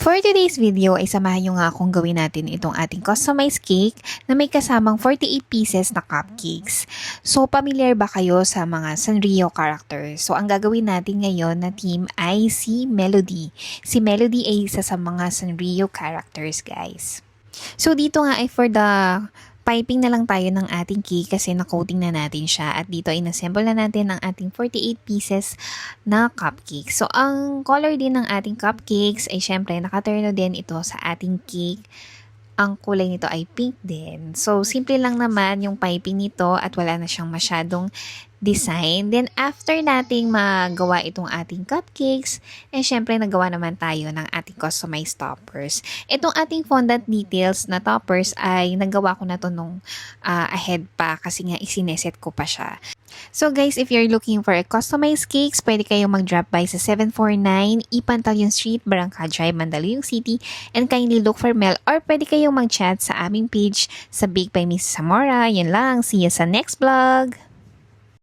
For today's video ay samahan nyo nga akong gawin natin itong ating customized cake na may kasamang 48 pieces na cupcakes. So, familiar ba kayo sa mga Sanrio characters? So, ang gagawin natin ngayon na team ay si Melody. Si Melody ay isa sa mga Sanrio characters, guys. So, dito nga ay for the piping na lang tayo ng ating cake kasi na-coating na natin siya. At dito ay nassemble na natin ang ating 48 pieces na cupcake. So, ang color din ng ating cupcakes ay syempre nakaturno din ito sa ating cake. Ang kulay nito ay pink din. So, simple lang naman yung piping nito at wala na siyang masyadong design. Then, after nating magawa itong ating cupcakes, syempre nagawa naman tayo ng ating customized toppers. Itong ating fondant details na toppers ay nagawa ko na to nung ahead pa kasi nga isineset ko pa siya. So guys, if you're looking for a customized cakes, pwede kayong mag-drop by sa 749 Ipantalyon Street, Barangka Drive, Mandaluyong City, and kindly look for Mel, or pwede kayong mag-chat sa aming page sa Bake by Miss Zamora. Yan lang. See you sa next vlog!